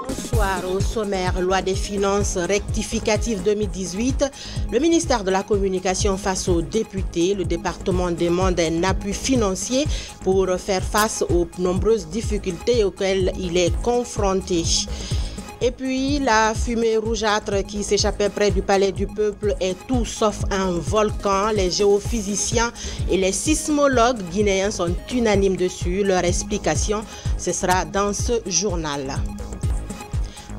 Bonsoir. Au sommaire, loi des finances rectificative 2018, le ministère de la Communication face aux députés, le département demande un appui financier pour faire face aux nombreuses difficultés auxquelles il est confronté. Et puis, la fumée rougeâtre qui s'échappait près du palais du peuple est tout sauf un volcan. Les géophysiciens et les sismologues guinéens sont unanimes dessus. Leur explication, ce sera dans ce journal.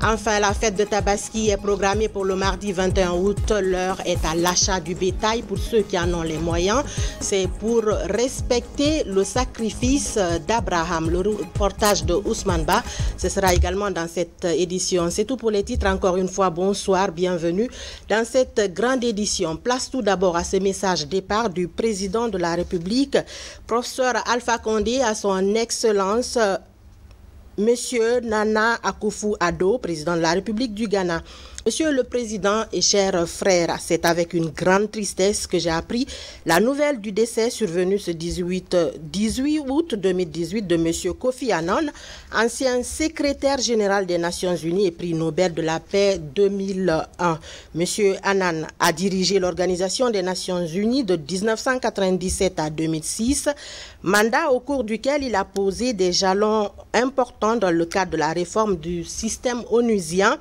Enfin, la fête de Tabaski est programmée pour le mardi 21 août. L'heure est à l'achat du bétail pour ceux qui en ont les moyens. C'est pour respecter le sacrifice d'Abraham. Le reportage de Ousmane Ba, ce sera également dans cette édition. C'est tout pour les titres. Encore une fois, bonsoir, bienvenue dans cette grande édition. Place tout d'abord à ce message départ du président de la République, professeur Alpha Condé, à son excellence Monsieur Nana Akufo-Addo, président de la République du Ghana. Monsieur le Président et chers frères, c'est avec une grande tristesse que j'ai appris la nouvelle du décès survenu ce 18 août 2018 de Monsieur Kofi Annan, ancien secrétaire général des Nations Unies et prix Nobel de la paix 2001. Monsieur Annan a dirigé l'Organisation des Nations Unies de 1997 à 2006, mandat au cours duquel il a posé des jalons importants dans le cadre de la réforme du système onusien,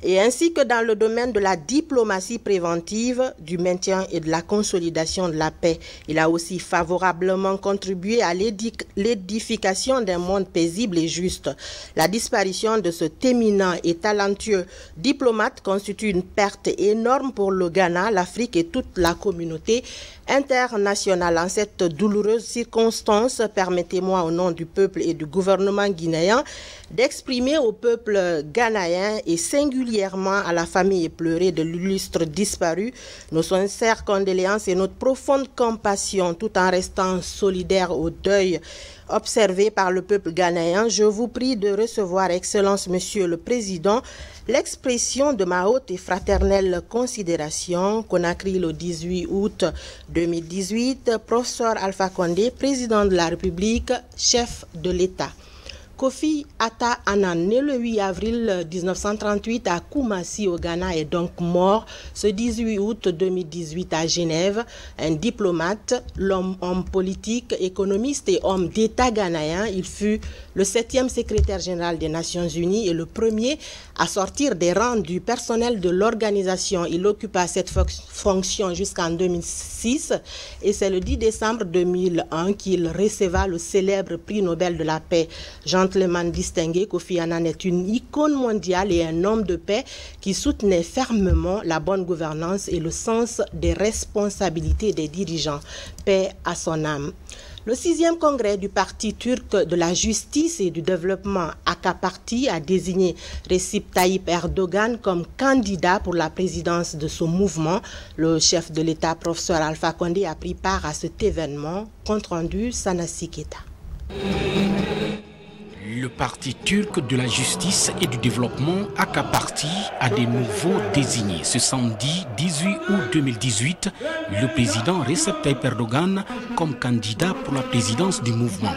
et ainsi que dans le domaine de la diplomatie préventive, du maintien et de la consolidation de la paix. Il a aussi favorablement contribué à l'édification d'un monde paisible et juste. La disparition de cet éminent et talentueux diplomate constitue une perte énorme pour le Ghana, l'Afrique et toute la communauté internationale. En cette douloureuse circonstance, permettez-moi au nom du peuple et du gouvernement guinéen d'exprimer au peuple ghanéen et singulièrement à la famille éplorée de l'illustre disparu nos sincères condoléances et notre profonde compassion, tout en restant solidaire au deuil observé par le peuple ghanéen. Je vous prie de recevoir, Excellence Monsieur le Président, l'expression de ma haute et fraternelle considération. Conakry, le 18 août 2018, professeur Alpha Condé, président de la République, chef de l'État. Kofi Atta Annan, né le 8 avril 1938 à Koumassi au Ghana, est donc mort ce 18 août 2018 à Genève. Un diplomate, homme politique, économiste et homme d'État ghanéen, il fut le 7e secrétaire général des Nations Unies et le premier à sortir des rangs du personnel de l'organisation. Il occupa cette fonction jusqu'en 2006 et c'est le 10 décembre 2001 qu'il receva le célèbre prix Nobel de la paix. Gentleman distingué, Kofi Annan est une icône mondiale et un homme de paix qui soutenait fermement la bonne gouvernance et le sens des responsabilités des dirigeants. Paix à son âme. Le 6e congrès du Parti turc de la justice et du développement AK Parti a désigné Recep Tayyip Erdogan comme candidat pour la présidence de ce mouvement. Le chef de l'État, professeur Alpha Condé, a pris part à cet événement. Compte rendu, Sanassi Keita. Le Parti turc de la justice et du développement, AK Parti, a de nouveau désigné ce samedi 18 août 2018 le président Recep Tayyip Erdogan comme candidat pour la présidence du mouvement.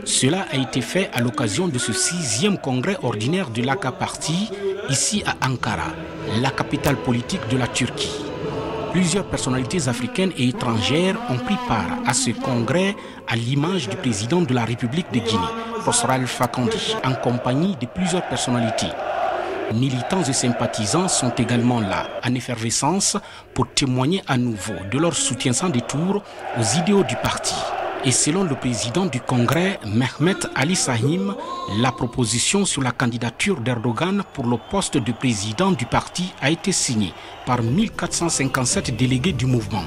Cela a été fait à l'occasion de ce 6e congrès ordinaire de l'AK Parti ici à Ankara, la capitale politique de la Turquie. Plusieurs personnalités africaines et étrangères ont pris part à ce congrès à l'image du président de la République de Guinée, professeur Alpha Condé, en compagnie de plusieurs personnalités. Militants et sympathisants sont également là, en effervescence, pour témoigner à nouveau de leur soutien sans détour aux idéaux du parti. Et selon le président du Congrès, Mehmet Ali Sahim, la proposition sur la candidature d'Erdogan pour le poste de président du parti a été signée par 1457 délégués du mouvement.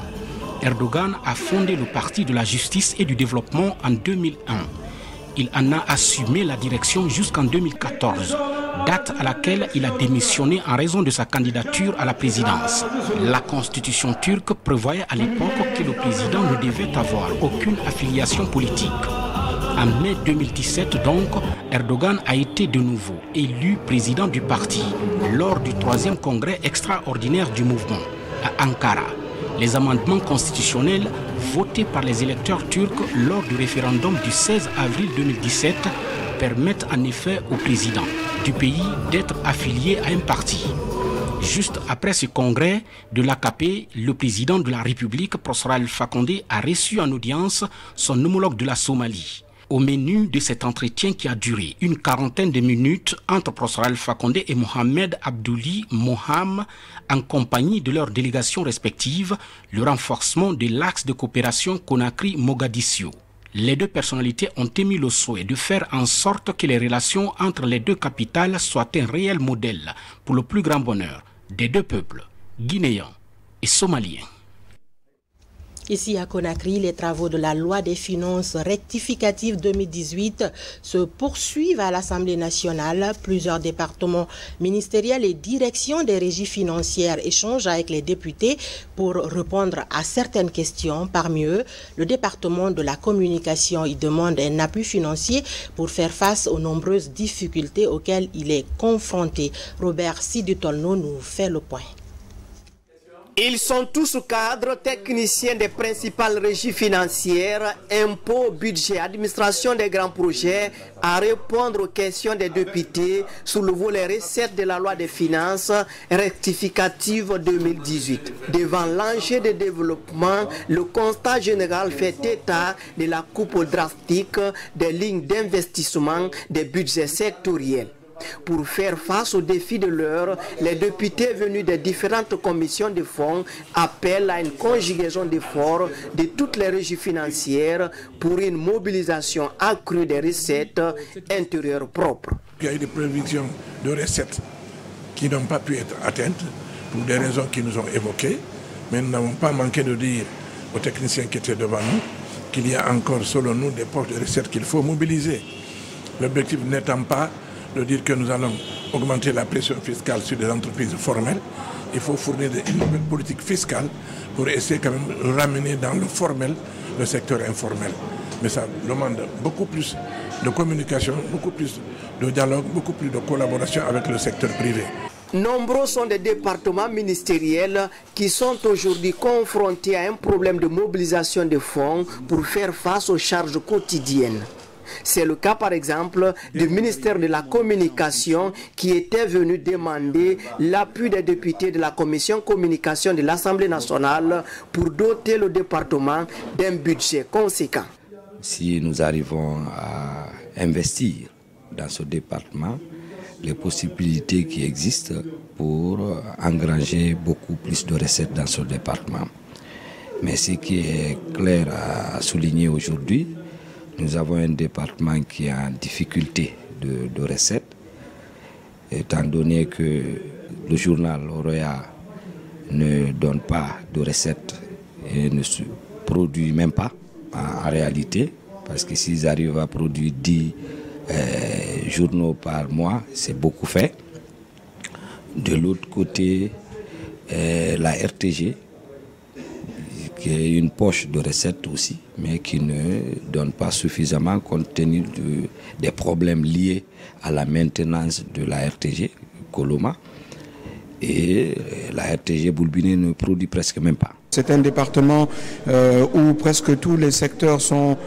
Erdogan a fondé le Parti de la justice et du développement en 2001. Il en a assumé la direction jusqu'en 2014, date à laquelle il a démissionné en raison de sa candidature à la présidence. La constitution turque prévoyait à l'époque que le président ne devait avoir aucune affiliation politique. En mai 2017 donc, Erdogan a été de nouveau élu président du parti lors du 3e congrès extraordinaire du mouvement à Ankara. Les amendements constitutionnels votés par les électeurs turcs lors du référendum du 16 avril 2017 permettent en effet au président du pays d'être affilié à un parti. Juste après ce congrès de l'AKP, le président de la République, Prosper Alpha Condé, a reçu en audience son homologue de la Somalie. Au menu de cet entretien qui a duré une quarantaine de minutes entre Prosper Alpha Condé et Mohamed Abdoulaye Moham, en compagnie de leurs délégations respectives, le renforcement de l'axe de coopération Conakry-Mogadiscio. Les deux personnalités ont émis le souhait de faire en sorte que les relations entre les deux capitales soient un réel modèle pour le plus grand bonheur des deux peuples, guinéens et somaliens. Ici à Conakry, les travaux de la loi des finances rectificatives 2018 se poursuivent à l'Assemblée nationale. Plusieurs départements ministériels et directions des régies financières échangent avec les députés pour répondre à certaines questions. Parmi eux, le département de la communication y demande un appui financier pour faire face aux nombreuses difficultés auxquelles il est confronté. Robert Sidutolno nous fait le point. Ils sont tous cadres, techniciens des principales régies financières, impôts, budget, administration des grands projets, à répondre aux questions des députés sur le volet recettes de la loi des finances rectificative 2018. Devant l'enjeu de développement, le constat général fait état de la coupe drastique des lignes d'investissement des budgets sectoriels. Pour faire face aux défis de l'heure, les députés venus des différentes commissions de fonds appellent à une conjugaison d'efforts de toutes les régies financières pour une mobilisation accrue des recettes intérieures propres. Il y a eu des prévisions de recettes qui n'ont pas pu être atteintes pour des raisons qui nous ont évoquées, mais nous n'avons pas manqué de dire aux techniciens qui étaient devant nous qu'il y a encore, selon nous, des poches de recettes qu'il faut mobiliser. L'objectif n'étant pas de dire que nous allons augmenter la pression fiscale sur les entreprises formelles, il faut fournir une nouvelle politique fiscale pour essayer quand même de ramener dans le formel le secteur informel. Mais ça demande beaucoup plus de communication, beaucoup plus de dialogue, beaucoup plus de collaboration avec le secteur privé. Nombreux sont les départements ministériels qui sont aujourd'hui confrontés à un problème de mobilisation de fonds pour faire face aux charges quotidiennes. C'est le cas par exemple du ministère de la Communication qui était venu demander l'appui des députés de la commission communication de l'Assemblée nationale pour doter le département d'un budget conséquent. Si nous arrivons à investir dans ce département, les possibilités qui existent pour engranger beaucoup plus de recettes dans ce département. Mais ce qui est clair à souligner aujourd'hui, nous avons un département qui est en difficulté de recettes, étant donné que le journal Oroya ne donne pas de recettes et ne se produit même pas en réalité, parce que s'ils arrivent à produire 10 journaux par mois, c'est beaucoup fait. De l'autre côté, la RTG, qui est une poche de recettes aussi, mais qui ne donne pas suffisamment compte tenu des problèmes liés à la maintenance de la RTG Coloma. Et la RTG Boulbiné ne produit presque même pas. C'est un département où presque tous les secteurs sont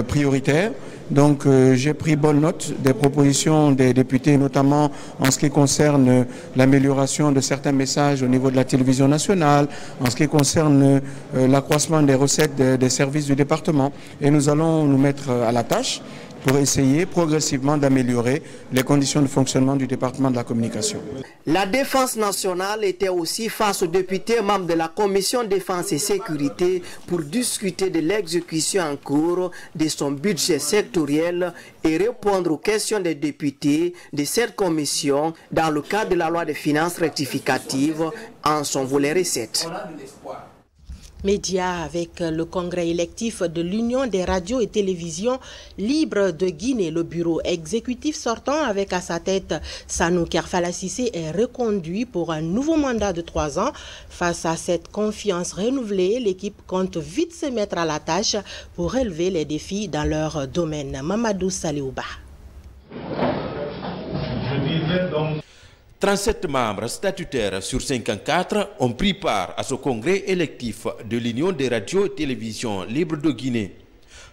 prioritaires. Donc j'ai pris bonne note des propositions des députés, notamment en ce qui concerne l'amélioration de certains messages au niveau de la télévision nationale, en ce qui concerne l'accroissement des recettes des services du département. Et nous allons nous mettre à la tâche pour essayer progressivement d'améliorer les conditions de fonctionnement du département de la communication. La défense nationale était aussi face aux députés membres de la commission défense et sécurité pour discuter de l'exécution en cours de son budget sectoriel et répondre aux questions des députés de cette commission dans le cadre de la loi de finances rectificative en son volet recettes. Médias avec le congrès électif de l'Union des radios et télévisions libres de Guinée. Le bureau exécutif sortant avec à sa tête Sanou Kerfala Cissé est reconduit pour un nouveau mandat de 3 ans. Face à cette confiance renouvelée, l'équipe compte vite se mettre à la tâche pour relever les défis dans leur domaine. Mamadou Saliouba. 37 membres statutaires sur 54 ont pris part à ce congrès électif de l'Union des radios et télévisions libres de Guinée.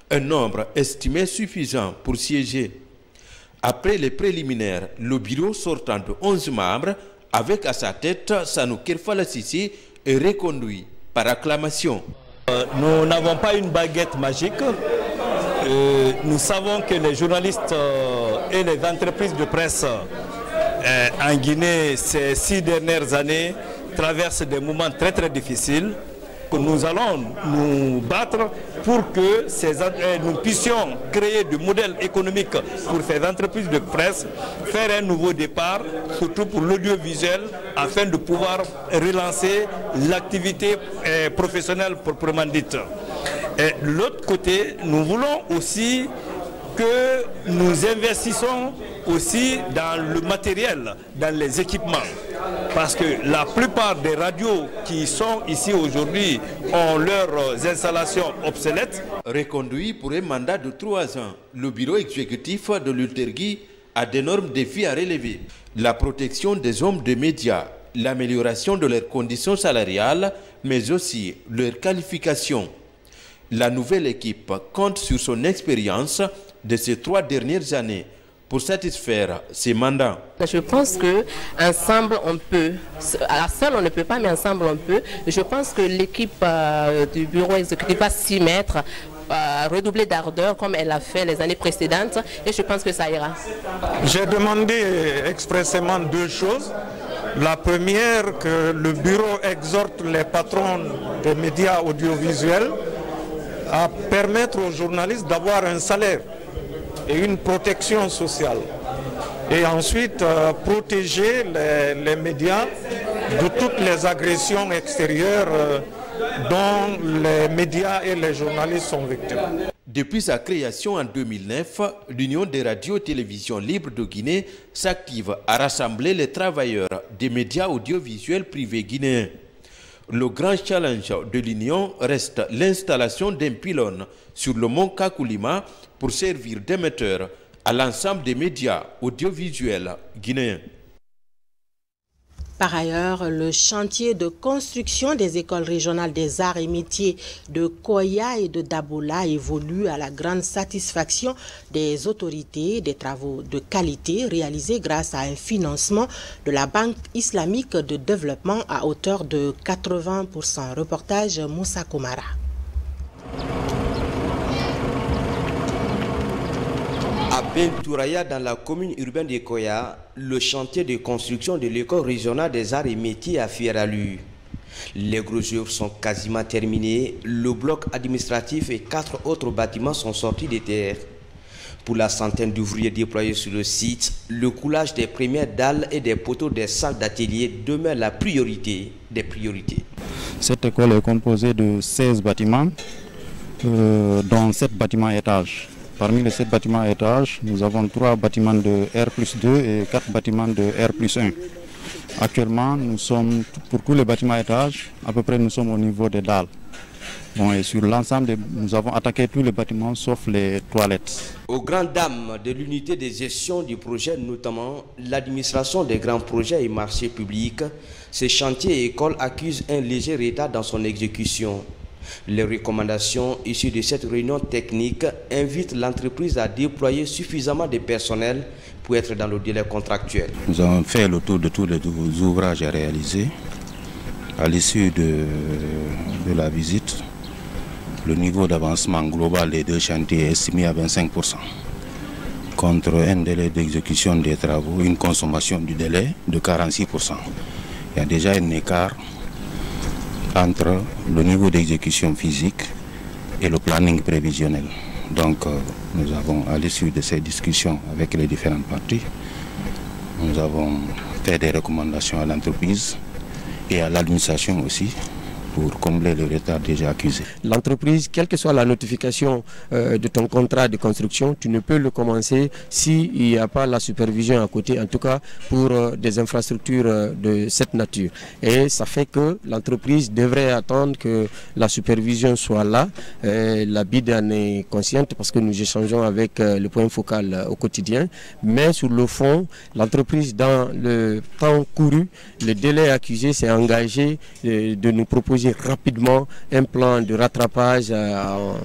Un nombre estimé suffisant pour siéger. Après les préliminaires, le bureau sortant de 11 membres, avec à sa tête Sanou Kerfala Sissi, est reconduit par acclamation. Nous n'avons pas une baguette magique. Nous savons que les journalistes et les entreprises de presse en Guinée, ces 6 dernières années, traversent des moments très très difficiles. Nous allons nous battre pour que nous puissions créer des modèles économiques pour ces entreprises de presse, faire un nouveau départ, surtout pour l'audiovisuel, afin de pouvoir relancer l'activité professionnelle proprement dite. Et de l'autre côté, nous voulons aussi que nous investissons aussi dans le matériel, dans les équipements. Parce que la plupart des radios qui sont ici aujourd'hui ont leurs installations obsolètes. Reconduit pour un mandat de 3 ans, le bureau exécutif de l'Ultergui a d'énormes défis à relever. La protection des hommes de médias, l'amélioration de leurs conditions salariales, mais aussi leur qualification. La nouvelle équipe compte sur son expérience de ces 3 dernières années pour satisfaire ses mandats. Je pense qu'ensemble on peut, à seul on ne peut pas, mais ensemble on peut. Je pense que l'équipe du bureau exécutif va s'y mettre, redoubler d'ardeur comme elle a fait les années précédentes, et je pense que ça ira. J'ai demandé expressément 2 choses. La première, que le bureau exhorte les patrons des médias audiovisuels à permettre aux journalistes d'avoir un salaire et une protection sociale. Et ensuite, protéger les médias de toutes les agressions extérieures dont les médias et les journalistes sont victimes. Depuis sa création en 2009, l'Union des radios et télévisions libres de Guinée s'active à rassembler les travailleurs des médias audiovisuels privés guinéens. Le grand challenge de l'Union reste l'installation d'un pylône sur le mont Kakoulima pour servir d'émetteur à l'ensemble des médias audiovisuels guinéens. Par ailleurs, le chantier de construction des écoles régionales des arts et métiers de Koya et de Dabola évolue à la grande satisfaction des autorités, des travaux de qualité réalisés grâce à un financement de la Banque islamique de développement à hauteur de 80%. Reportage Moussa Komara. À Bentouraya, dans la commune urbaine de Koya, le chantier de construction de l'école régionale des arts et métiers a fait allure. Les gros œuvres sont quasiment terminés, le bloc administratif et 4 autres bâtiments sont sortis des terres. Pour la centaine d'ouvriers déployés sur le site, le coulage des premières dalles et des poteaux des salles d'atelier demeure la priorité des priorités. Cette école est composée de 16 bâtiments, dont 7 bâtiments étages. Parmi les 7 bâtiments à étages, nous avons 3 bâtiments de R+2 et 4 bâtiments de R+1. Actuellement, nous sommes, pour tous les bâtiments à étages, à peu près nous sommes au niveau des dalles. Bon, et sur l'ensemble, nous avons attaqué tous les bâtiments sauf les toilettes. Aux grandes dames de l'unité de gestion du projet, notamment l'administration des grands projets et marchés publics, ces chantiers et écoles accusent un léger retard dans son exécution. Les recommandations issues de cette réunion technique invitent l'entreprise à déployer suffisamment de personnel pour être dans le délai contractuel. Nous avons fait le tour de tous les ouvrages à réaliser. À l'issue de la visite, le niveau d'avancement global des 2 chantiers est estimé à 25%, contre un délai d'exécution des travaux, une consommation du délai de 46%. Il y a déjà un écart entre le niveau d'exécution physique et le planning prévisionnel. Donc nous avons, à l'issue de ces discussions avec les différentes parties, nous avons fait des recommandations à l'entreprise et à l'administration aussi pour combler le retard déjà accusé. L'entreprise, quelle que soit la notification de ton contrat de construction, tu ne peux le commencer s'il n'y a pas la supervision à côté, en tout cas pour des infrastructures de cette nature. Et ça fait que l'entreprise devrait attendre que la supervision soit là. La BID en est consciente parce que nous échangeons avec le point focal au quotidien. Mais sur le fond, l'entreprise, dans le temps couru, le délai accusé s'est engagé de nous proposer rapidement un plan de rattrapage en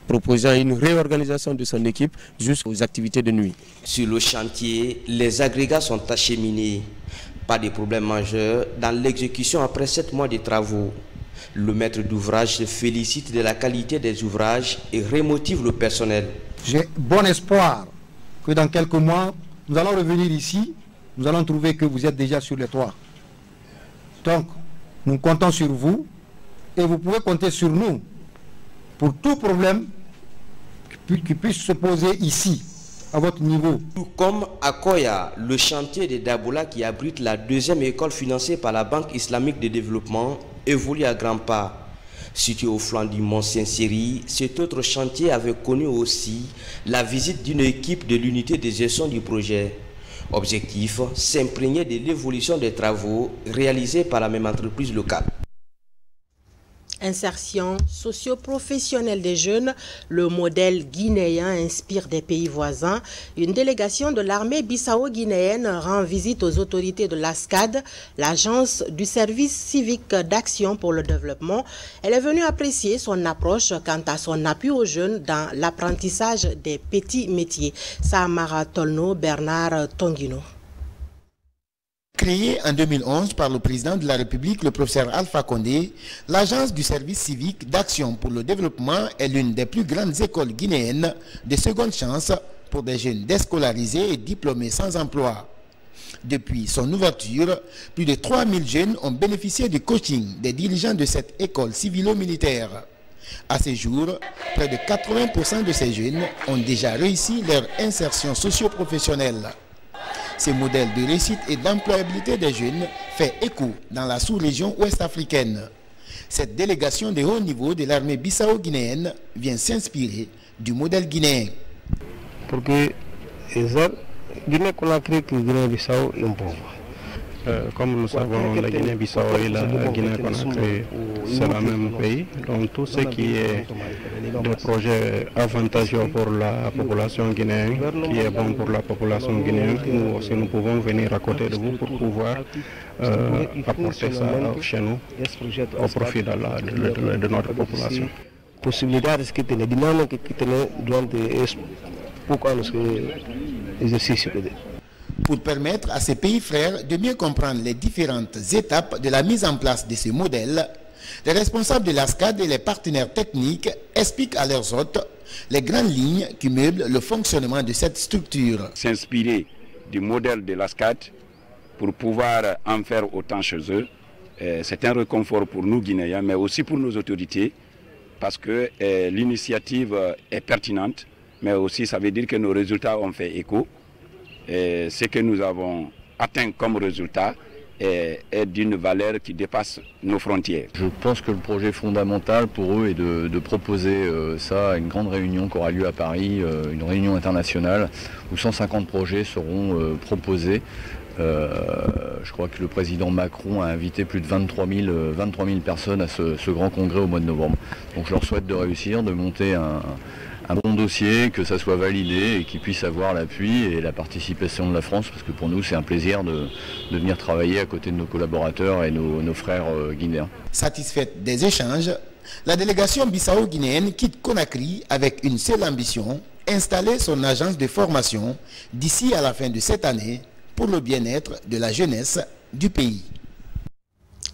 proposant une réorganisation de son équipe jusqu'aux activités de nuit. Sur le chantier, les agrégats sont acheminés. Pas de problème majeur dans l'exécution après 7 mois de travaux. Le maître d'ouvrage se félicite de la qualité des ouvrages et remotive le personnel. J'ai bon espoir que dans quelques mois, nous allons revenir ici, nous allons trouver que vous êtes déjà sur les toits. Donc, nous comptons sur vous et vous pouvez compter sur nous pour tout problème qui puisse se poser ici, à votre niveau. Tout comme à Koya, le chantier de Daboula qui abrite la 2e école financée par la Banque islamique de développement évolue à grands pas. Situé au flanc du Mont Saint-Cyri, cet autre chantier avait connu aussi la visite d'une équipe de l'unité de gestion du projet. Objectif, s'imprégner de l'évolution des travaux réalisés par la même entreprise locale. Insertion socio-professionnelle des jeunes, le modèle guinéen inspire des pays voisins. Une délégation de l'armée bissau-guinéenne rend visite aux autorités de l'ASCAD, l'agence du service civique d'action pour le développement. Elle est venue apprécier son approche quant à son appui aux jeunes dans l'apprentissage des petits métiers. Samara Tolno, Bernard Tonguino. Créée en 2011 par le président de la République, le professeur Alpha Condé, l'Agence du service civique d'action pour le développement est l'une des plus grandes écoles guinéennes de seconde chance pour des jeunes déscolarisés et diplômés sans emploi. Depuis son ouverture, plus de 3000 jeunes ont bénéficié du coaching des dirigeants de cette école civilo-militaire. À ce jour, près de 80% de ces jeunes ont déjà réussi leur insertion socio-professionnelle. Ce modèle de réussite et d'employabilité des jeunes fait écho dans la sous-région ouest-africaine. Cette délégation de haut niveau de l'armée bissau-guinéenne vient s'inspirer du modèle guinéen. Parce que Guinée-Conakry et Guinée-Bissau sont pauvres. Comme nous savons, la Guinée-Bissau et la Guinée-Conakry, c'est le même pays. Donc tout ce qui est des projets avantageux pour la population guinéenne, qui est bon pour la population guinéenne, nous aussi nous pouvons venir à côté de vous pour pouvoir apporter ça chez nous au profit de notre population. Possibilidades que tem, dinâmica que tem durante esse pouco anos que exercício. Pour permettre à ces pays frères de mieux comprendre les différentes étapes de la mise en place de ce modèle, les responsables de l'ASCAD et les partenaires techniques expliquent à leurs hôtes les grandes lignes qui meublent le fonctionnement de cette structure. S'inspirer du modèle de l'ASCAD pour pouvoir en faire autant chez eux, c'est un réconfort pour nous Guinéens, mais aussi pour nos autorités, parce que l'initiative est pertinente, mais aussi ça veut dire que nos résultats ont fait écho. Et ce que nous avons atteint comme résultat est d'une valeur qui dépasse nos frontières. Je pense que le projet fondamental pour eux est de proposer ça à une grande réunion qui aura lieu à Paris, une réunion internationale où 150 projets seront proposés. Je crois que le président Macron a invité plus de 23 000 personnes à ce grand congrès au mois de novembre. Donc je leur souhaite de réussir, de monter un bon dossier, que ça soit validé et qu'ils puissent avoir l'appui et la participation de la France, parce que pour nous c'est un plaisir de venir travailler à côté de nos collaborateurs et nos frères guinéens. Satisfaite des échanges, la délégation bissau-guinéenne quitte Conakry avec une seule ambition, installer son agence de formation d'ici à la fin de cette année pour le bien-être de la jeunesse du pays.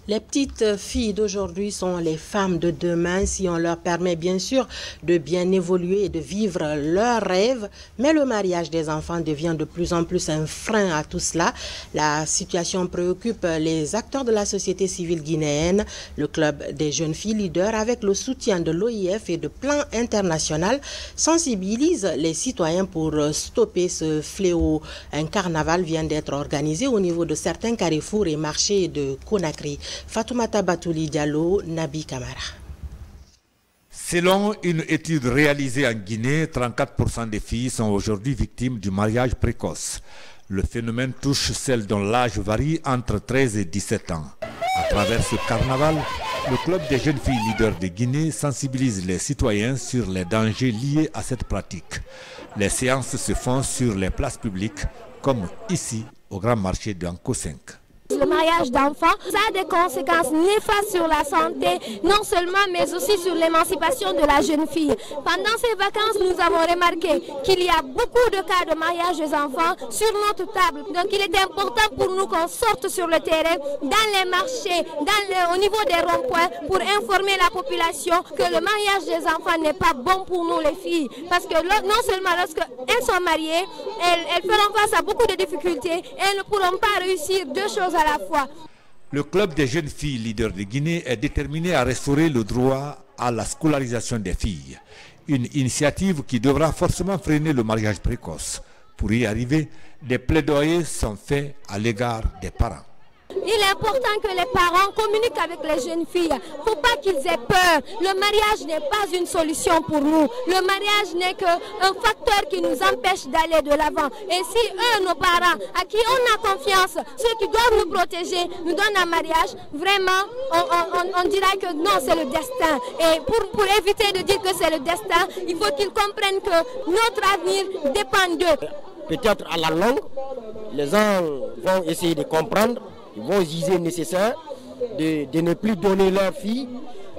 Les petites filles d'aujourd'hui sont les femmes de demain si on leur permet bien sûr de bien évoluer et de vivre leurs rêves. Mais le mariage des enfants devient de plus en plus un frein à tout cela. La situation préoccupe les acteurs de la société civile guinéenne. Le club des jeunes filles leaders, avec le soutien de l'OIF et de Plan International, sensibilise les citoyens pour stopper ce fléau. Un carnaval vient d'être organisé au niveau de certains carrefours et marchés de Conakry. Fatoumata Batouli Diallo, Nabi Kamara. Selon une étude réalisée en Guinée, 34% des filles sont aujourd'hui victimes du mariage précoce. Le phénomène touche celles dont l'âge varie entre 13 et 17 ans. À travers ce carnaval, le club des jeunes filles leaders de Guinée sensibilise les citoyens sur les dangers liés à cette pratique. Les séances se font sur les places publiques, comme ici au grand marché d'Anko 5. Le mariage d'enfants, ça a des conséquences néfastes sur la santé, non seulement, mais aussi sur l'émancipation de la jeune fille. Pendant ces vacances, nous avons remarqué qu'il y a beaucoup de cas de mariage des enfants sur notre table. Donc il est important pour nous qu'on sorte sur le terrain, dans les marchés, au niveau des ronds-points, pour informer la population que le mariage des enfants n'est pas bon pour nous les filles. Parce que non seulement lorsqu'elles sont mariées, elles feront face à beaucoup de difficultés et elles ne pourront pas réussir deux choses à la fois. Le club des jeunes filles leaders de Guinée est déterminé à restaurer le droit à la scolarisation des filles. Une initiative qui devra forcément freiner le mariage précoce. Pour y arriver, des plaidoyers sont faits à l'égard des parents. Il est important que les parents communiquent avec les jeunes filles. Il ne faut pas qu'ils aient peur. Le mariage n'est pas une solution pour nous. Le mariage n'est qu'un facteur qui nous empêche d'aller de l'avant. Et si eux, nos parents, à qui on a confiance, ceux qui doivent nous protéger, nous donnent un mariage, vraiment, on dira que non, c'est le destin. Et pour éviter de dire que c'est le destin, il faut qu'ils comprennent que notre avenir dépend d'eux. Peut-être à la longue, les gens vont essayer de comprendre. Ils vont juger nécessaire de ne plus donner leur fille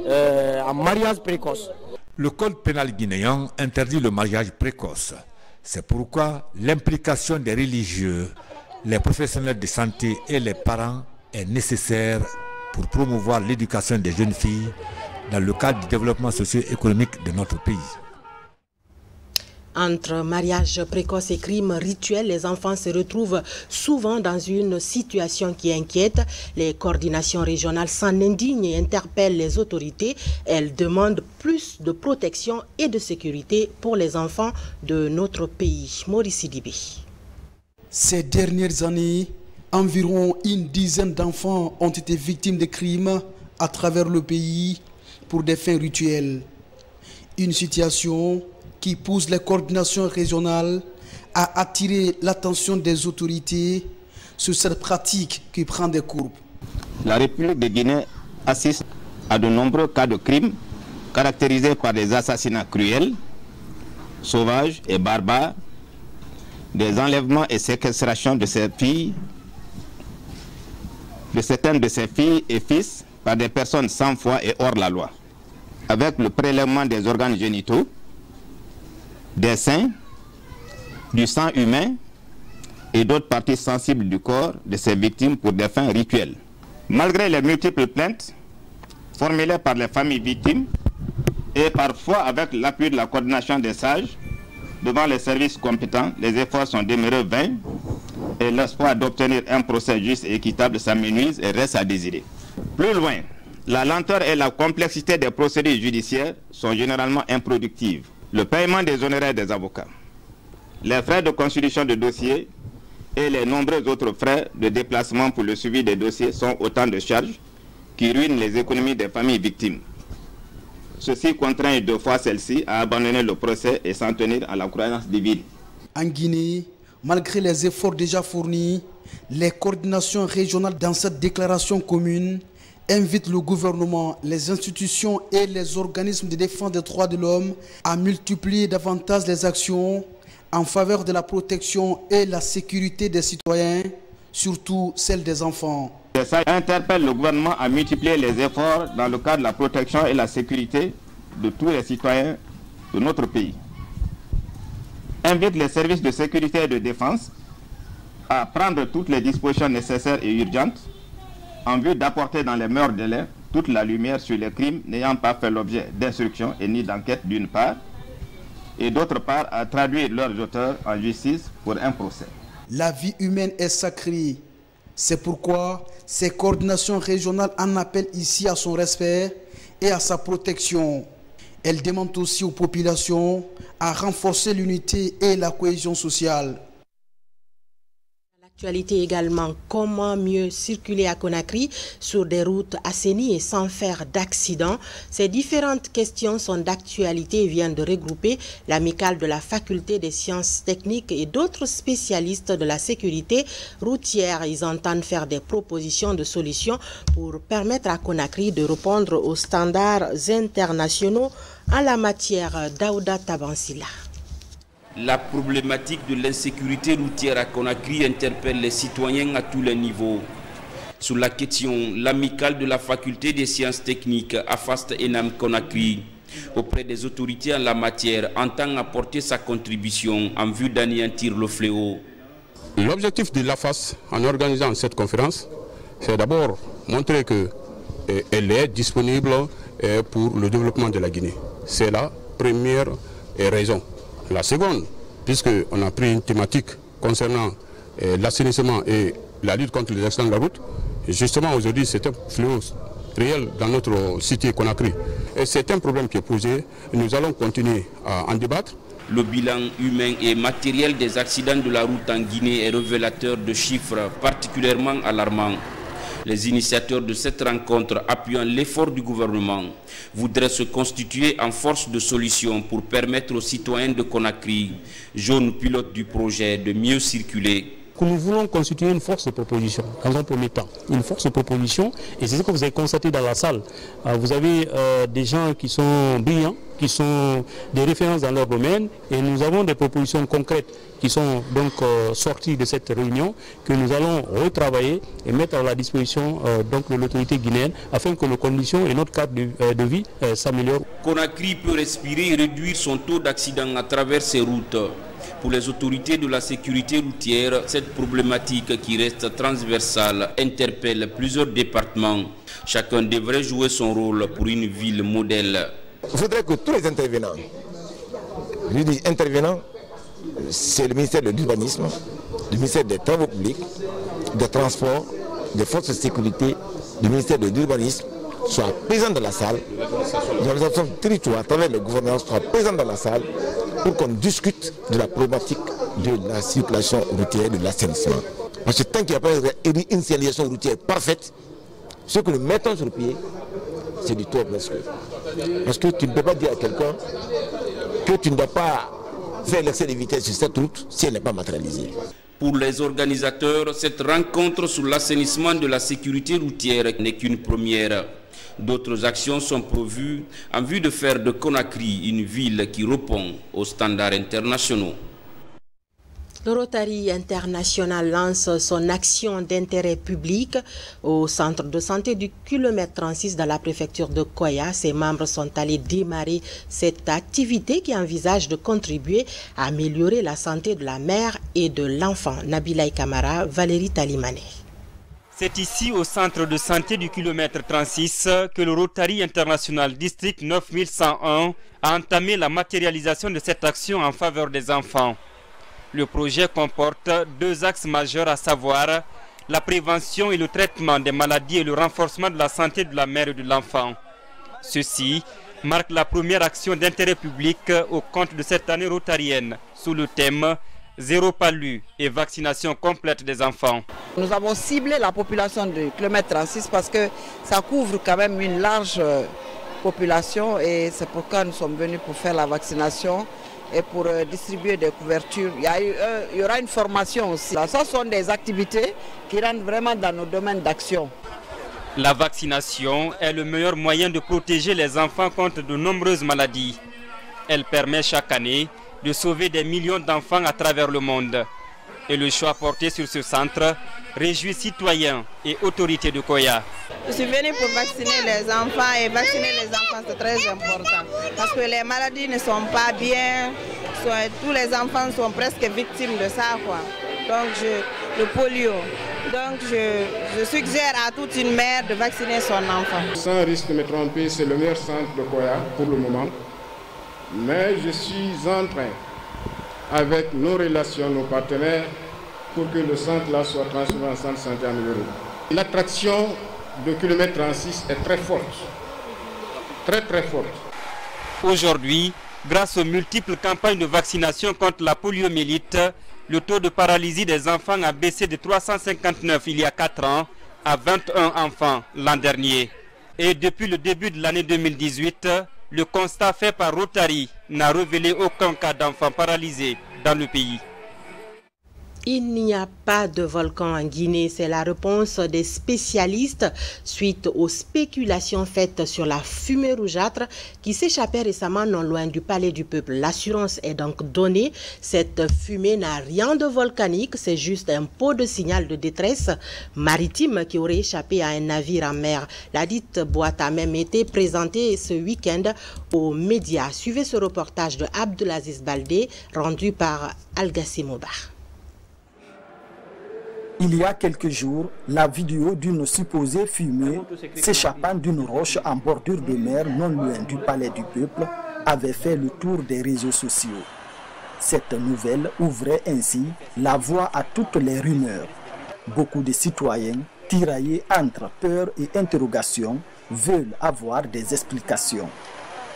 en mariage précoce. Le code pénal guinéen interdit le mariage précoce. C'est pourquoi l'implication des religieux, les professionnels de santé et les parents est nécessaire pour promouvoir l'éducation des jeunes filles dans le cadre du développement socio-économique de notre pays. Entre mariage précoce et crimes rituels, les enfants se retrouvent souvent dans une situation qui inquiète. Les coordinations régionales s'en indignent et interpellent les autorités. Elles demandent plus de protection et de sécurité pour les enfants de notre pays. Maurice Sidibé. Ces dernières années, environ une dizaine d'enfants ont été victimes de crimes à travers le pays pour des fins rituelles. Une situation qui pousse les coordinations régionales à attirer l'attention des autorités sur cette pratique qui prend des courbes. La République de Guinée assiste à de nombreux cas de crimes caractérisés par des assassinats cruels, sauvages et barbares, des enlèvements et séquestrations de ces filles, de certaines de ces filles et fils par des personnes sans foi et hors la loi, avec le prélèvement des organes génitaux, des seins, du sang humain et d'autres parties sensibles du corps de ces victimes pour des fins rituelles. Malgré les multiples plaintes formulées par les familles victimes et parfois avec l'appui de la coordination des sages devant les services compétents, les efforts sont demeurés vains et l'espoir d'obtenir un procès juste et équitable s'amenuise et reste à désirer. Plus loin, la lenteur et la complexité des procédures judiciaires sont généralement improductives. Le paiement des honoraires des avocats, les frais de constitution de dossiers et les nombreux autres frais de déplacement pour le suivi des dossiers sont autant de charges qui ruinent les économies des familles victimes. Ceci contraint deux fois celles-ci à abandonner le procès et s'en tenir à la croyance divine. En Guinée, malgré les efforts déjà fournis, les coordinations régionales dans cette déclaration commune invite le gouvernement, les institutions et les organismes de défense des droits de l'homme à multiplier davantage les actions en faveur de la protection et la sécurité des citoyens, surtout celle des enfants. Ça interpelle le gouvernement à multiplier les efforts dans le cadre de la protection et la sécurité de tous les citoyens de notre pays. Invite les services de sécurité et de défense à prendre toutes les dispositions nécessaires et urgentes en vue d'apporter dans les meilleurs délais toute la lumière sur les crimes n'ayant pas fait l'objet d'instruction et ni d'enquête d'une part, et d'autre part à traduire leurs auteurs en justice pour un procès. La vie humaine est sacrée. C'est pourquoi ces coordinations régionales en appellent ici à son respect et à sa protection. Elles demandent aussi aux populations à renforcer l'unité et la cohésion sociale. Actualité également, comment mieux circuler à Conakry sur des routes assainies et sans faire d'accidents. Ces différentes questions sont d'actualité et viennent de regrouper l'amicale de la faculté des sciences techniques et d'autres spécialistes de la sécurité routière. Ils entendent faire des propositions de solutions pour permettre à Conakry de répondre aux standards internationaux en la matière. Daouda Tabansila. La problématique de l'insécurité routière à Conakry interpelle les citoyens à tous les niveaux. Sur la question, l'amicale de la faculté des sciences techniques AFAST ENAM Conakry, auprès des autorités en la matière, entend apporter sa contribution en vue d'anéantir le fléau. L'objectif de l'AFAST en organisant cette conférence, c'est d'abord montrer qu'elle est disponible pour le développement de la Guinée. C'est la première raison. La seconde, puisqu'on a pris une thématique concernant l'assainissement et la lutte contre les accidents de la route, et justement aujourd'hui c'est un fléau réel dans notre cité Conakry. Et c'est un problème qui est posé, et nous allons continuer à en débattre. Le bilan humain et matériel des accidents de la route en Guinée est révélateur de chiffres particulièrement alarmants. Les initiateurs de cette rencontre, appuyant l'effort du gouvernement, voudraient se constituer en force de solution pour permettre aux citoyens de Conakry, jeunes pilotes du projet, de mieux circuler. Nous voulons constituer une force de proposition, dans un premier temps. Une force de proposition, et c'est ce que vous avez constaté dans la salle. Vous avez des gens qui sont brillants, qui sont des références dans leur domaine, et nous avons des propositions concrètes qui sont donc sorties de cette réunion, que nous allons retravailler et mettre à la disposition donc de l'autorité guinéenne, afin que nos conditions et notre cadre de vie s'améliorent. Conakry peut respirer et réduire son taux d'accident à travers ses routes. Pour les autorités de la sécurité routière, cette problématique qui reste transversale interpelle plusieurs départements. Chacun devrait jouer son rôle pour une ville modèle. Il faudrait que tous les intervenants, je dis intervenants, c'est le ministère de l'Urbanisme, le ministère des Travaux publics, des Transports, des Forces de sécurité, le ministère de l'Urbanisme, soient présents dans la salle, l'organisation territoire à travers le gouvernement soit présent dans la salle pour qu'on discute de la problématique de la circulation routière, de l'assainissement. Parce que tant qu'il n'y a pas une signalisation routière parfaite, ce que nous mettons sur pied, c'est du tout presque. Parce que tu ne peux pas dire à quelqu'un que tu ne dois pas faire l'excès de vitesse sur cette route si elle n'est pas matérialisée. Pour les organisateurs, cette rencontre sur l'assainissement de la sécurité routière n'est qu'une première. D'autres actions sont prévues en vue de faire de Conakry une ville qui répond aux standards internationaux. Le Rotary International lance son action d'intérêt public au centre de santé du kilomètre 36 dans la préfecture de Koya. Ses membres sont allés démarrer cette activité qui envisage de contribuer à améliorer la santé de la mère et de l'enfant. Nabila Kamara, Valérie Talimane. C'est ici, au centre de santé du kilomètre 36, que le Rotary International District 9101 a entamé la matérialisation de cette action en faveur des enfants. Le projet comporte deux axes majeurs, à savoir la prévention et le traitement des maladies et le renforcement de la santé de la mère et de l'enfant. Ceci marque la première action d'intérêt public au compte de cette année rotarienne, sous le thème Zéro palu et vaccination complète des enfants. Nous avons ciblé la population du kilomètre 36 parce que ça couvre quand même une large population et c'est pourquoi nous sommes venus pour faire la vaccination et pour distribuer des couvertures. Il y aura une formation aussi. Ce sont des activités qui rentrent vraiment dans nos domaines d'action. La vaccination est le meilleur moyen de protéger les enfants contre de nombreuses maladies. Elle permet chaque année de sauver des millions d'enfants à travers le monde. Et le choix porté sur ce centre réjouit citoyens et autorités de Koya. Je suis venue pour vacciner les enfants et vacciner les enfants c'est très important parce que les maladies ne sont pas bien, tous les enfants sont presque victimes de ça quoi. Donc le polio. Donc je suggère à toute une mère de vacciner son enfant. Sans risque de me tromper, c'est le meilleur centre de Koya pour le moment. Mais je suis en train, avec nos relations, nos partenaires, pour que le centre-là soit transformé en centre de santé amélioré. L'attraction de kilomètre 36 est très forte, très forte. Aujourd'hui, grâce aux multiples campagnes de vaccination contre la poliomyélite, Le taux de paralysie des enfants a baissé de 359 il y a 4 ans à 21 enfants l'an dernier. Et depuis le début de l'année 2018, le constat fait par Rotary n'a révélé aucun cas d'enfants paralysés dans le pays. Il n'y a pas de volcan en Guinée, c'est la réponse des spécialistes suite aux spéculations faites sur la fumée rougeâtre qui s'échappait récemment non loin du palais du peuple. L'assurance est donc donnée, cette fumée n'a rien de volcanique, c'est juste un pot de signal de détresse maritime qui aurait échappé à un navire en mer. La dite boîte a même été présentée ce week-end aux médias. Suivez ce reportage de Abdelaziz Baldé rendu par Algassim Obar. Il y a quelques jours, la vidéo d'une supposée fumée s'échappant d'une roche en bordure de mer non loin du palais du peuple avait fait le tour des réseaux sociaux. Cette nouvelle ouvrait ainsi la voie à toutes les rumeurs. Beaucoup de citoyens, tiraillés entre peur et interrogation, veulent avoir des explications.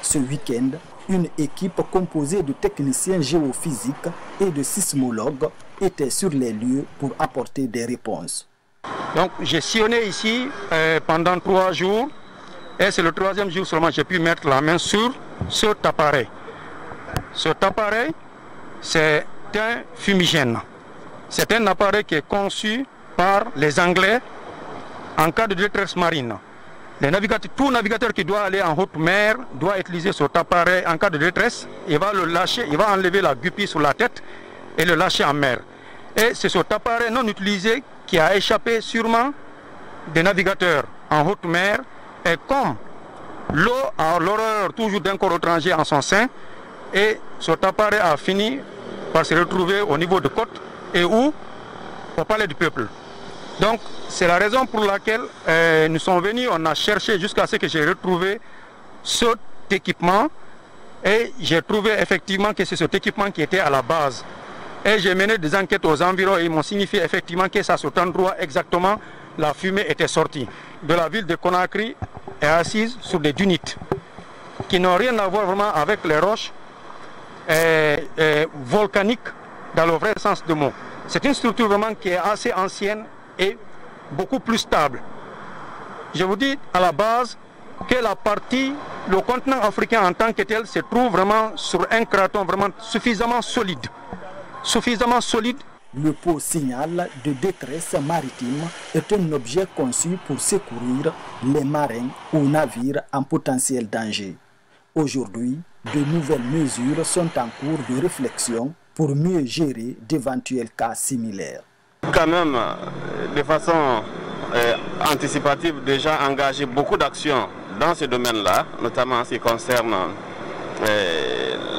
Ce week-end, une équipe composée de techniciens géophysiques et de sismologues était sur les lieux pour apporter des réponses. Donc j'ai sillonné ici pendant 3 jours et c'est le 3e jour seulement que j'ai pu mettre la main sur cet appareil. Cet appareil, c'est un fumigène. C'est un appareil qui est conçu par les Anglais en cas de détresse marine. Tout navigateur qui doit aller en haute mer doit utiliser cet appareil en cas de détresse. Il va le lâcher, il va enlever la guppy sur la tête et le lâcher en mer. Et c'est cet appareil non utilisé qui a échappé sûrement des navigateurs en haute mer. Et comme l'eau a l'horreur toujours d'un corps étranger en son sein, et cet appareil a fini par se retrouver au niveau de côte et où au palais du peuple. Donc c'est la raison pour laquelle nous sommes venus, on a cherché jusqu'à ce que j'ai retrouvé cet équipement et j'ai trouvé effectivement que c'est cet équipement qui était à la base. Et j'ai mené des enquêtes aux environs et ils m'ont signifié effectivement que c'est à cet endroit exactement la fumée était sortie. De la ville de Conakry est assise sur des dunites qui n'ont rien à voir vraiment avec les roches volcaniques dans le vrai sens du mot. C'est une structure vraiment qui est assez ancienne et beaucoup plus stable. Je vous dis à la base que le continent africain en tant que tel se trouve vraiment sur un craton vraiment suffisamment solide. Le pot signal de détresse maritime est un objet conçu pour secourir les marins ou navires en potentiel danger. Aujourd'hui, de nouvelles mesures sont en cours de réflexion pour mieux gérer d'éventuels cas similaires. Quand même, de façon anticipative, déjà engagé beaucoup d'actions dans ce domaine-là, notamment en ce qui concerne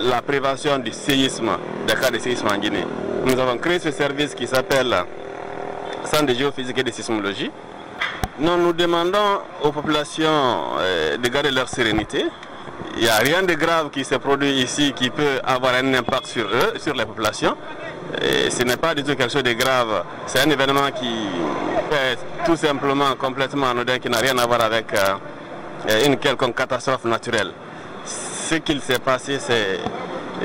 la prévention du séisme, des cas de séisme en Guinée. Nous avons créé ce service qui s'appelle Centre de géophysique et de sismologie. Nous demandons aux populations de garder leur sérénité. Il n'y a rien de grave qui se produit ici qui peut avoir un impact sur eux, sur les populations. Et ce n'est pas du tout quelque chose de grave. C'est un événement qui est tout simplement complètement anodin, qui n'a rien à voir avec une quelconque catastrophe naturelle. Ce qu'il s'est passé, c'est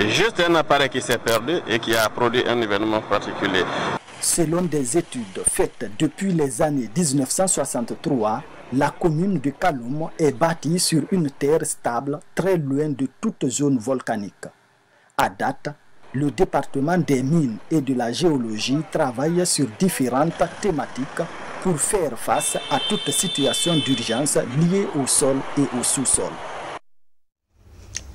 juste un appareil qui s'est perdu et qui a produit un événement particulier. Selon des études faites depuis les années 1963, la commune de Kaloum est bâtie sur une terre stable très loin de toute zone volcanique. À date, le département des mines et de la géologie travaille sur différentes thématiques pour faire face à toute situation d'urgence liée au sol et au sous-sol.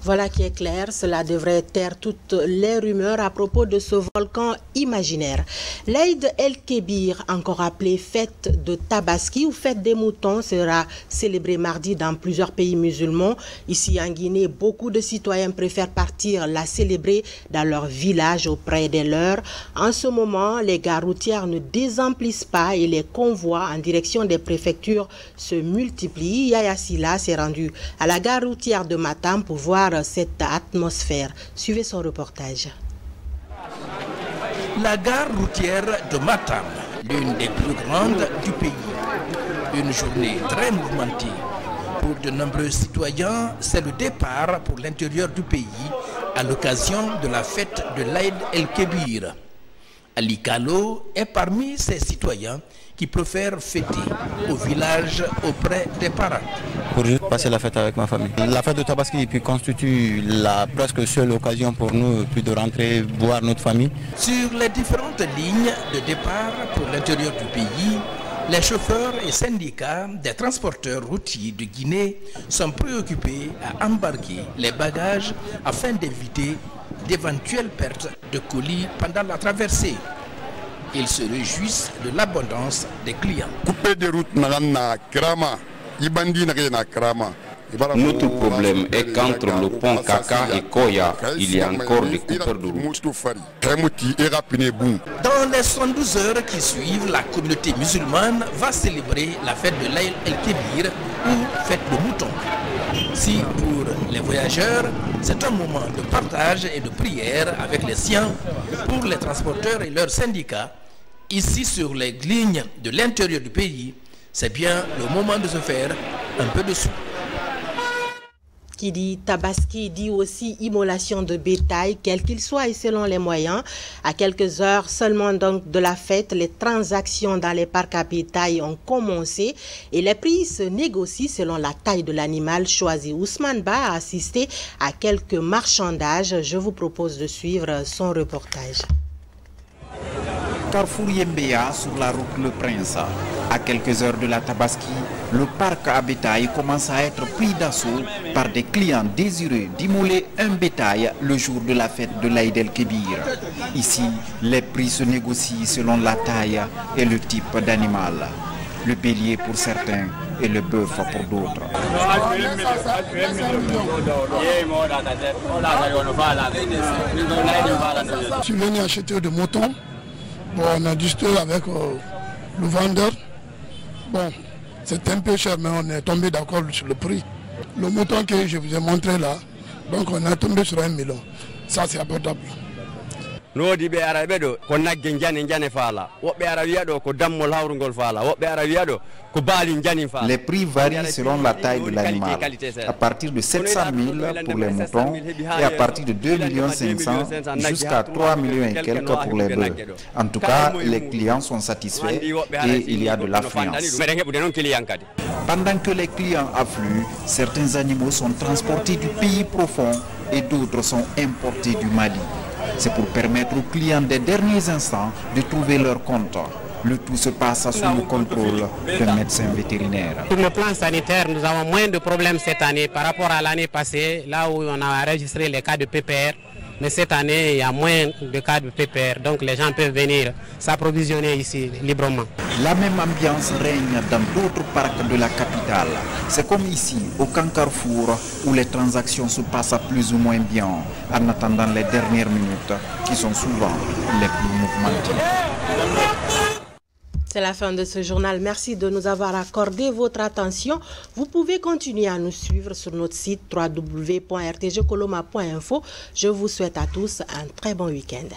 Voilà qui est clair, cela devrait taire toutes les rumeurs à propos de ce volcan imaginaire. L'Aïd el-Kébir, encore appelée fête de Tabaski ou fête des moutons, sera célébrée mardi dans plusieurs pays musulmans. Ici en Guinée, beaucoup de citoyens préfèrent partir la célébrer dans leur village auprès des leurs. En ce moment, les gares routières ne désemplissent pas et les convois en direction des préfectures se multiplient. Yaya Silla s'est rendu à la gare routière de Matam pour voir cette atmosphère. Suivez son reportage. La gare routière de Matam, l'une des plus grandes du pays. Une journée très mouvementée. Pour de nombreux citoyens, c'est le départ pour l'intérieur du pays à l'occasion de la fête de l'Aïd el-Kébir. Ali Kalo est parmi ces citoyens qui préfèrent fêter au village auprès des parents. Pour juste passer la fête avec ma famille. La fête de Tabaski puis constitue la presque seule occasion pour nous puis de rentrer voir notre famille. Sur les différentes lignes de départ pour l'intérieur du pays, les chauffeurs et syndicats des transporteurs routiers de Guinée sont préoccupés à embarquer les bagages afin d'éviter d'éventuelles pertes de colis pendant la traversée. Ils se réjouissent de l'abondance des clients. Notre problème est qu'entre le pont Kaka et Koya, il y a encore des coupeurs de route. Dans les 72 heures qui suivent, la communauté musulmane va célébrer la fête de l'Aïd el-Kébir ou fête de mouton. Si pour les voyageurs, c'est un moment de partage et de prière avec les siens, pour les transporteurs et leurs syndicats, ici sur les lignes de l'intérieur du pays, c'est bien le moment de se faire un peu de sous. Qui dit Tabaski dit aussi immolation de bétail, quel qu'il soit et selon les moyens. À quelques heures seulement donc de la fête, les transactions dans les parcs à bétail ont commencé et les prix se négocient selon la taille de l'animal choisi. Ousmane Ba a assisté à quelques marchandages. Je vous propose de suivre son reportage. Carrefour Yembéa sur la route Le Prince. À quelques heures de la Tabaski, le parc à bétail commence à être pris d'assaut par des clients désireux d'immoler un bétail le jour de la fête de l'Aïd el-Kébir. Ici, les prix se négocient selon la taille et le type d'animal. Le bélier pour certains et le bœuf pour d'autres. Je suis venu acheter des moutons. Bon, on a discuté avec le vendeur. Bon, c'est un peu cher, mais on est tombé d'accord sur le prix. Le mouton que je vous ai montré là, donc on est tombé sur 1 million. Ça, c'est abordable. Les prix varient selon la taille de l'animal, à partir de 700 000 pour les moutons et à partir de 2 500 000 jusqu'à 3 millions et quelques pour les bœufs. En tout cas, les clients sont satisfaits et il y a de l'affluence. Pendant que les clients affluent, certains animaux sont transportés du pays profond et d'autres sont importés du Mali. C'est pour permettre aux clients des derniers instants de trouver leur compte. Le tout se passe sous le contrôle d'un médecin vétérinaire. Sur le plan sanitaire, nous avons moins de problèmes cette année par rapport à l'année passée, là où on a enregistré les cas de PPR. Mais cette année, il y a moins de cas de PPR, donc les gens peuvent venir s'approvisionner ici librement. La même ambiance règne dans d'autres parcs de la capitale. C'est comme ici, au Camp Carrefour, où les transactions se passent plus ou moins bien, en attendant les dernières minutes, qui sont souvent les plus mouvementées. C'est la fin de ce journal. Merci de nous avoir accordé votre attention. Vous pouvez continuer à nous suivre sur notre site www.rtgcoloma.info. Je vous souhaite à tous un très bon week-end.